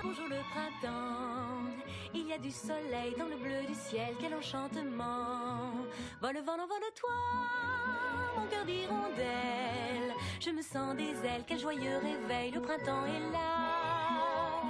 Bonjour le printemps, il y a du soleil dans le bleu du ciel, quel enchantement. Vole, vole, envole-toi, mon cœur d'hirondelle. Je me sens des ailes, quel joyeux réveil, le printemps est là.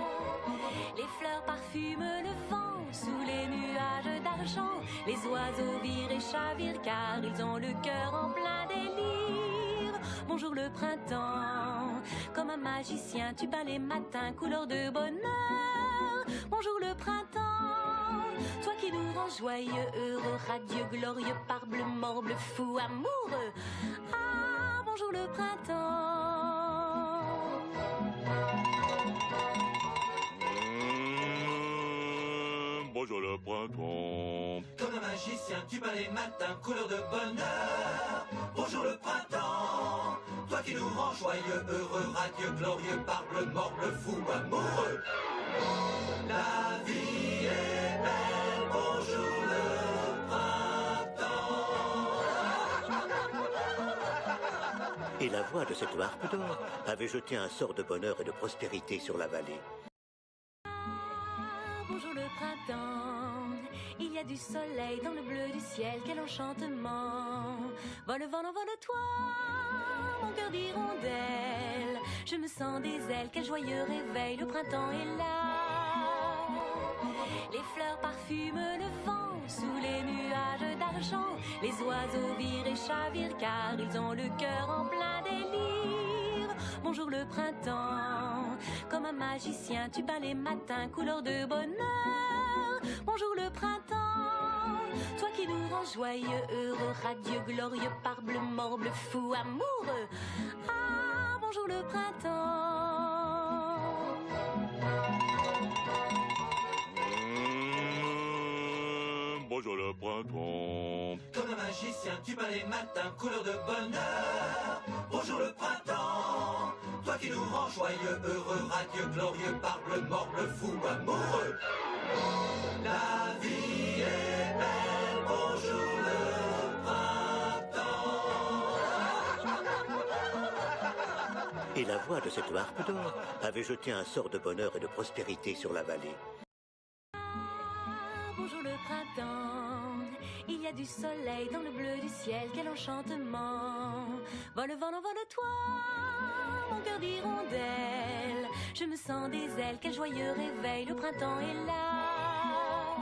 Les fleurs parfument le vent, sous les nuages d'argent. Les oiseaux virent et chavirent, car ils ont le cœur en plein délire. Bonjour le printemps, comme un magicien, tu peins les matins, couleur de bonheur. Bonjour le printemps, toi qui nous rends joyeux, heureux, radieux, glorieux, parbleu, morbleu, fou, amoureux. Ah, bonjour le printemps. Bonjour le printemps. Comme un magicien, tu peins les matins, couleur de bonheur. Bonjour le printemps, toi qui nous rends joyeux, heureux, radieux, glorieux, parbleu, morbleu, fou, amoureux. La vie est belle, bonjour le printemps. Et la voix de cette harpe d'or avait jeté un sort de bonheur et de prospérité sur la vallée. Bonjour le printemps, il y a du soleil dans le bleu du ciel, quel enchantement. Vole, vole, envole-toi, mon cœur d'hirondelle. Je me sens des ailes, quel joyeux réveil, le printemps est là. Les fleurs parfument le vent, sous les nuages d'argent. Les oiseaux virent et chavirent, car ils ont le cœur en plein délire. Bonjour le printemps, comme un magicien, tu peins les matins, couleur de bonheur. Bonjour le printemps, toi qui nous rends joyeux, heureux, radieux, glorieux, parbleu, morbleu, fou, amoureux. Ah, bonjour le printemps. Bonjour le printemps. Comme un magicien, tu peins les matins, couleur de bonheur. Bonjour le printemps, toi qui nous rends joyeux, heureux, radieux, glorieux, parbleu, morbleu, fou, amoureux. La vie est belle, bonjour le printemps. Et la voix de cette harpe d'or avait jeté un sort de bonheur et de prospérité sur la vallée. Bonjour le printemps, il y a du soleil dans le bleu du ciel, quel enchantement. Vole, vole, envole-toi, mon cœur d'hirondelle. Je me sens des ailes, quel joyeux réveil, le printemps est là.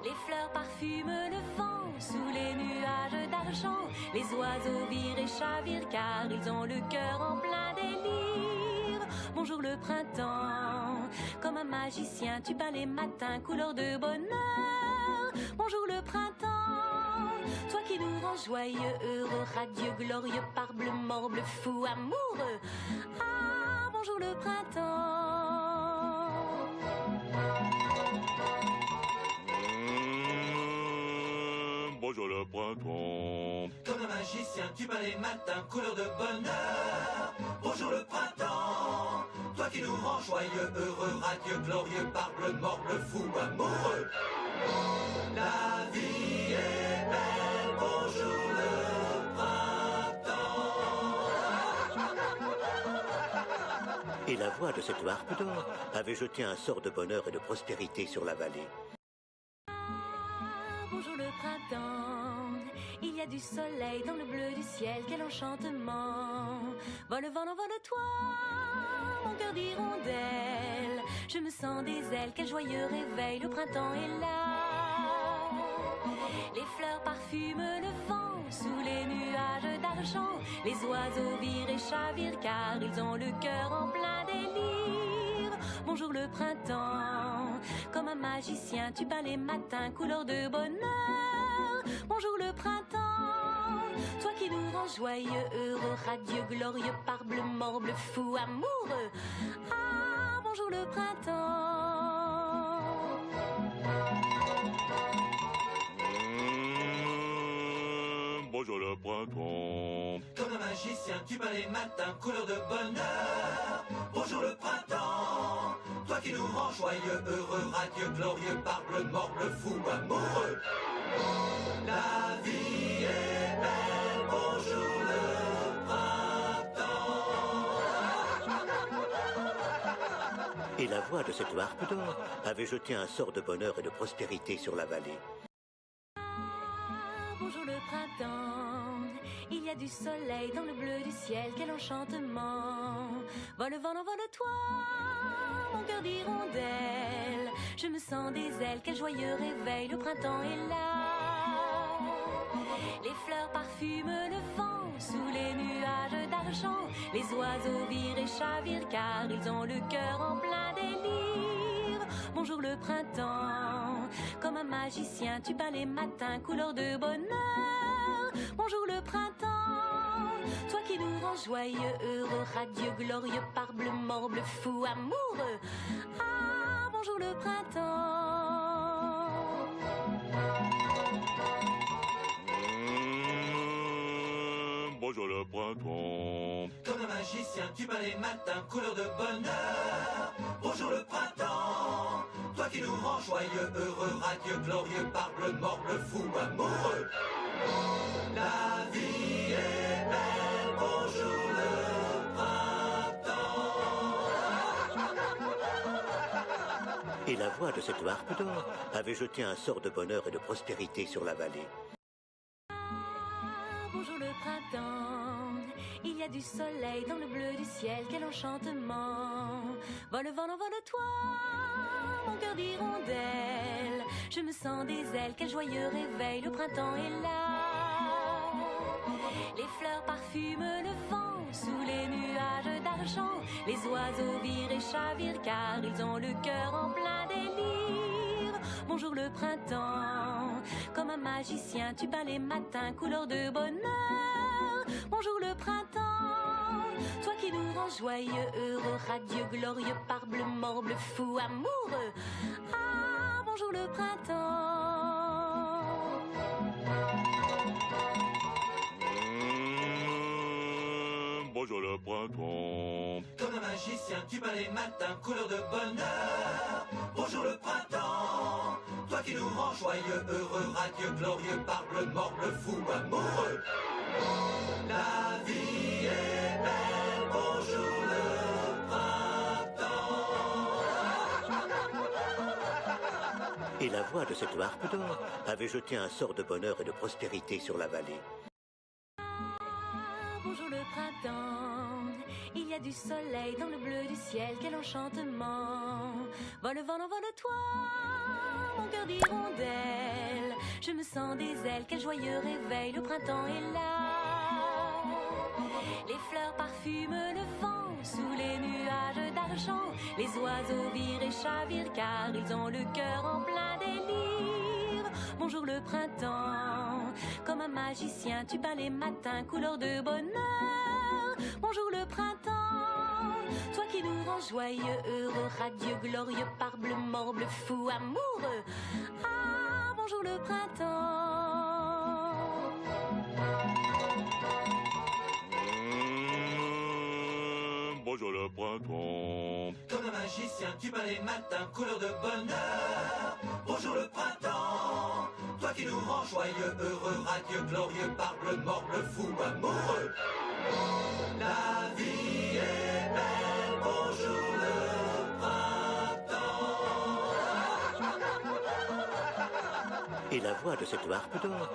Les fleurs parfument le vent, sous les nuages d'argent. Les oiseaux virent et chavirent, car ils ont le cœur en plein délire. Bonjour le printemps, comme un magicien, tu peins les matins, couleur de bonheur. Bonjour le printemps, toi qui nous rends joyeux, heureux, radieux, glorieux, parbleu, morbleu, fou, amoureux. Ah, bonjour le printemps. Bonjour le printemps. Comme un magicien, tu peins les matins, couleur de bonheur. Bonjour le printemps, toi qui nous rends joyeux, heureux, radieux, glorieux, parbleu, morbleu, fou, amoureux. La vie est belle, bonjour le printemps. Et la voix de cette harpe d'or avait jeté un sort de bonheur et de prospérité sur la vallée. Bonjour le printemps, il y a du soleil dans le bleu du ciel, quel enchantement. Vole, vole, envole-toi, mon cœur d'hirondelle. Je me sens des ailes, quel joyeux réveil, le printemps est là. Les fleurs parfument le vent, sous les nuages d'argent. Les oiseaux virent et chavirent, car ils ont le cœur en plein délire. Bonjour le printemps, comme un magicien, tu peins les matins, couleur de bonheur. Bonjour le printemps, toi qui nous rends joyeux, heureux, radieux, glorieux, parbleu, morbleu, fou, amoureux. Ah, bonjour le printemps. Bonjour le printemps. Comme un magicien, tu peins les matins, couleur de bonheur. Bonjour le printemps, toi qui nous rends joyeux, heureux, radieux, glorieux, parbleu, morbleu, fou, amoureux. La vie est belle, bonjour le printemps. Et Et la voix de cette harpe d'or avait jeté un sort de bonheur et de prospérité sur la vallée. Bonjour le printemps, il y a du soleil dans le bleu du ciel, quel enchantement. Vole vent, envole-toi, mon cœur d'hirondelle. Je me sens des ailes, quel joyeux réveil, le printemps est là. Les fleurs parfument le vent, sous les nuages d'argent. Les oiseaux virent et chavirent, car ils ont le cœur en plein délire. Bonjour le printemps, comme un magicien, tu peins les matins, couleur de bonheur. Bonjour le printemps, toi qui nous rends joyeux, heureux, radieux, glorieux, parble, morble, fou, amoureux. Ah, bonjour le printemps. Bonjour le printemps. Comme un magicien, tu peins les matins, couleur de bonheur. Bonjour le printemps, toi qui nous rends joyeux, heureux, radieux, glorieux, parble, morble, fou, amoureux. La vie est belle, bonjour le printemps. Et la voix de cette harpe d'or avait jeté un sort de bonheur et de prospérité sur la vallée. Bonjour le printemps, il y a du soleil dans le bleu du ciel, quel enchantement. Vole vent, envole-toi, mon cœur d'hirondelle. Je me sens des ailes, quel joyeux réveil, le printemps est là. Les fleurs parfument le vent, sous les nuages d'argent. Les oiseaux virent et chavirent, car ils ont le cœur en plein délire. Bonjour le printemps, comme un magicien, tu peins les matins, couleur de bonheur. Bonjour le printemps, toi qui nous rends joyeux, heureux, radieux, glorieux, parble, morble, fou, amoureux. Ah, bonjour le printemps. Bonjour le printemps. Comme un magicien, tu peins les matins, couleur de bonheur. Bonjour le printemps, toi qui nous rends joyeux, heureux, radieux, glorieux, parble, morble, fou, amoureux. La vie est belle, bonjour le printemps. Et la voix de cette harpe d'or avait jeté un sort de bonheur et de prospérité sur la vallée. Bonjour le printemps, il y a du soleil dans le bleu du ciel, quel enchantement. Vole vent, envole-toi, mon cœur d'hirondelle. Je me sens des ailes, quel joyeux réveil, le printemps est là. Les fleurs parfument le vent, sous les nuages d'argent. Les oiseaux virent et chavirent, car ils ont le cœur en plein délire. Bonjour le printemps, comme un magicien, tu peins les matins, couleur de bonheur. Bonjour le printemps, toi qui nous rends joyeux, heureux, radieux, glorieux, parble, morble, fou, amoureux. Ah, bonjour le printemps. Bonjour le printemps. Comme un magicien, tu peins les matins, couleur de bonheur. Bonjour le printemps, toi qui nous rends joyeux, heureux, radieux, glorieux, parble, morble, fou, amoureux. La vie est belle, bonjour le printemps. Et la voix de cette harpe d'or